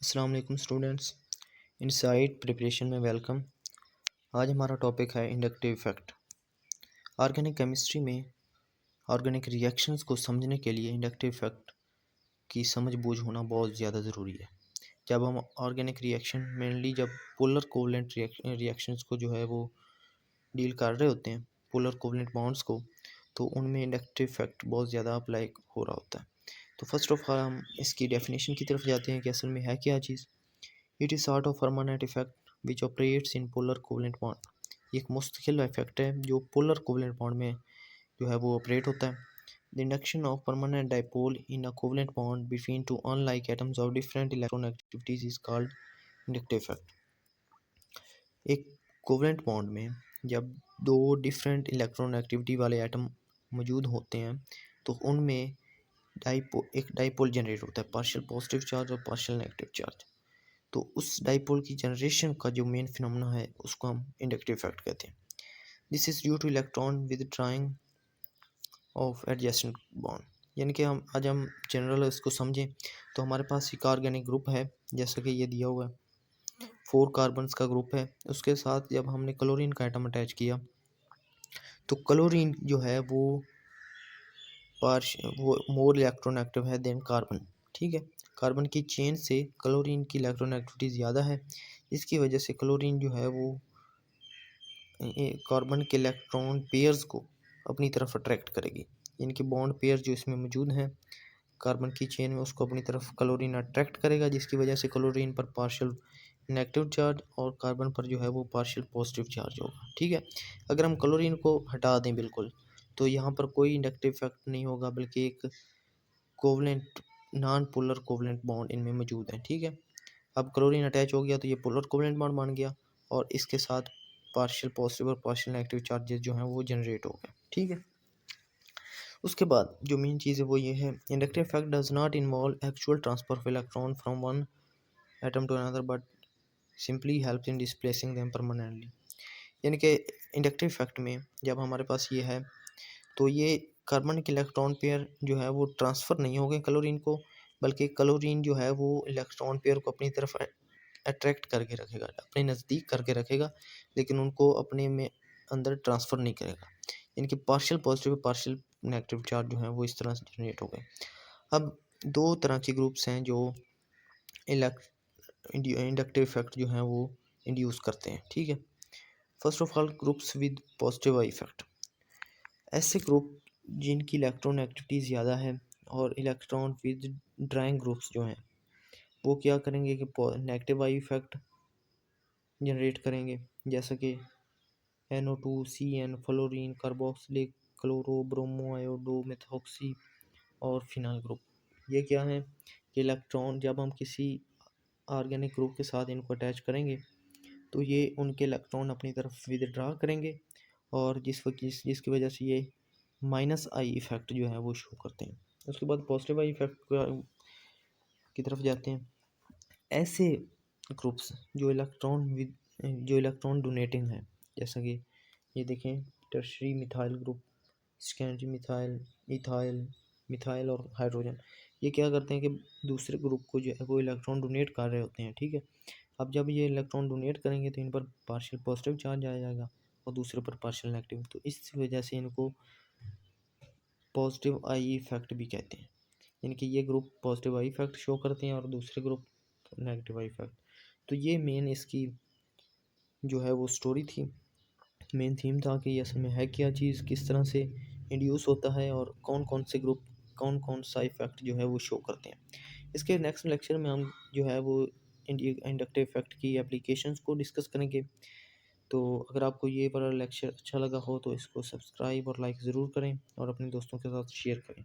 अस्सलाम वालेकुम students. Inside preparation में वेलकम। आज हमारा टॉपिक है इंडक्टिव इफेक्ट। ऑर्गेनिक केमिस्ट्री में ऑर्गेनिक रिएक्शंस को समझने के लिए इंडक्टिव इफेक्ट की समझ बूझ होना बहुत ज़्यादा ज़रूरी है। जब हम ऑर्गेनिक रिएक्शन मेनली जब पोलर कोवलेंट रिएक्शंस को जो है वो डील कर रहे होते हैं, पोलर कोवलेंट बॉन्ड्स को, तो उनमें इंडक्टिव इफेक्ट बहुत ज़्यादा अप्लाई हो रहा होता है। तो फर्स्ट ऑफ ऑल हम इसकी डेफिनेशन की तरफ जाते हैं कि असल में है क्या चीज़। It is sort of permanent effect which operates in polar covalent bond. ये एक मुस्तकिल इफेक्ट है जो पोलर कोवलेंट बॉन्ड में जो है वो ऑपरेट होता है। The induction of permanent dipole in a covalent bond between two unlike atoms of different electron activities is called inductive effect. एक कोवलेंट बॉन्ड में जब दो डिफरेंट इलेक्ट्रॉन एक्टिविटी वाले एटम मौजूद होते हैं तो उनमें एक डाइपोल जनरेट होता है, पार्शियल पॉजिटिव चार्ज और पार्शियल नेगेटिव चार्ज। तो उस डाइपोल की जनरेशन का जो मेन फिनोमेना है उसको हम इंडक्टिव इफेक्ट कहते हैं। This is due two electron with drying of adjacent bond. यानी कि हम जनरल इसको समझें तो हमारे पास एक ऑर्गेनिक ग्रुप है, जैसा कि ये दिया हुआ है, 4 कार्बन्स का ग्रुप है। उसके साथ जब हमने क्लोरीन का एटम अटैच किया तो क्लोरीन जो है वो मोर इलेक्ट्रॉन एक्टिव है देन कार्बन। ठीक है, कार्बन की चेन से क्लोरीन की इलेक्ट्रॉन एक्टिविटी ज़्यादा है, इसकी वजह से क्लोरीन जो है वो कार्बन के इलेक्ट्रॉन पेयर्स को अपनी तरफ अट्रैक्ट करेगी। यानी कि बॉन्ड पेयर जो इसमें मौजूद हैं कार्बन की चेन में, उसको अपनी तरफ क्लोरीन अट्रैक्ट करेगा, जिसकी वजह से क्लोरीन पर पार्शियल नेगेटिव चार्ज और कार्बन पर जो है वो पार्शियल पॉजिटिव चार्ज होगा। ठीक है, अगर हम क्लोरीन को हटा दें बिल्कुल तो यहाँ पर कोई इंडक्टिव इफेक्ट नहीं होगा, बल्कि एक covalent non polar covalent bond इनमें मौजूद है। ठीक है, अब क्लोरीन अटैच हो गया तो ये पोलर कोवलेंट बॉन्ड बन गया और इसके साथ पार्शियल पॉजिटिव और पार्शियल नेगेटिव चार्जेस जो हैं वो जनरेट हो गए। ठीक है, उसके बाद जो मेन चीज़ है वो ये है, inductive effect does not involve actual transfer of electron from one atom to another but simply helps in displacing them permanently. यानी कि इंडक्टिव इफेक्ट में जब हमारे पास ये है तो ये कार्बन के इलेक्ट्रॉन पेयर जो है वो ट्रांसफ़र नहीं हो गए क्लोरीन को, बल्कि क्लोरीन जो है वो इलेक्ट्रॉन पेयर को अपनी तरफ अट्रैक्ट करके रखेगा, अपने नज़दीक करके रखेगा, लेकिन उनको अपने में अंदर ट्रांसफ़र नहीं करेगा। इनके partial positive partial negative charge जो है वो इस तरह से जनरेट हो गए। अब दो तरह के ग्रुप्स हैं जो इंडक्टिव इफेक्ट जो है वो इंड्यूस करते हैं। ठीक है, first of all groups with positive effect. ऐसे ग्रुप जिनकी इलेक्ट्रॉन एक्टिविटी ज़्यादा है और इलेक्ट्रॉन विद ड्राइंग ग्रुप्स जो हैं वो क्या करेंगे कि नेगेटिव आई इफेक्ट जनरेट करेंगे, जैसा कि NO2, CN, fluorine, carboxylic, chloro, bromo, iodo, methoxy और फिनाइल ग्रुप। ये क्या है कि इलेक्ट्रॉन जब हम किसी ऑर्गेनिक ग्रुप के साथ इनको अटैच करेंगे तो ये उनके इलेक्ट्रॉन अपनी तरफ विदड्रा करेंगे और जिसकी वजह से ये माइनस आई इफेक्ट जो है वो शो करते हैं। उसके बाद पॉजिटिव आई इफेक्ट की तरफ जाते हैं। ऐसे ग्रुप्स जो इलेक्ट्रॉन डोनेटिंग है, जैसा कि ये देखें tertiary methyl group, secondary methyl, ethyl, methyl और हाइड्रोजन, ये क्या करते हैं कि दूसरे ग्रुप को जो है वो इलेक्ट्रॉन डोनेट कर रहे होते हैं। ठीक है, अब जब ये इलेक्ट्रॉन डोनेट करेंगे तो इन पर पार्शियल पॉजिटिव चार्ज आ जाएगा और दूसरे पर पार्शियल नेगेटिव, तो इस वजह से इनको पॉजिटिव आई इफेक्ट भी कहते हैं। यानी कि ये group positive I effect show करते हैं और दूसरे ग्रुप नेगेटिव आई इफेक्ट। तो ये मेन इसकी जो है वो स्टोरी थी, मेन थीम था कि ये असल में है क्या चीज़, किस तरह से इंड्यूस होता है और कौन कौन से ग्रुप कौन कौन सा इफेक्ट जो है वो शो करते हैं। इसके नेक्स्ट लेक्चर में हम जो है वो इंडक्टिव इफेक्ट की एप्लीकेशंस को डिस्कस करेंगे। तो अगर आपको ये वाला लेक्चर अच्छा लगा हो तो इसको सब्सक्राइब और लाइक ज़रूर करें और अपने दोस्तों के साथ शेयर करें।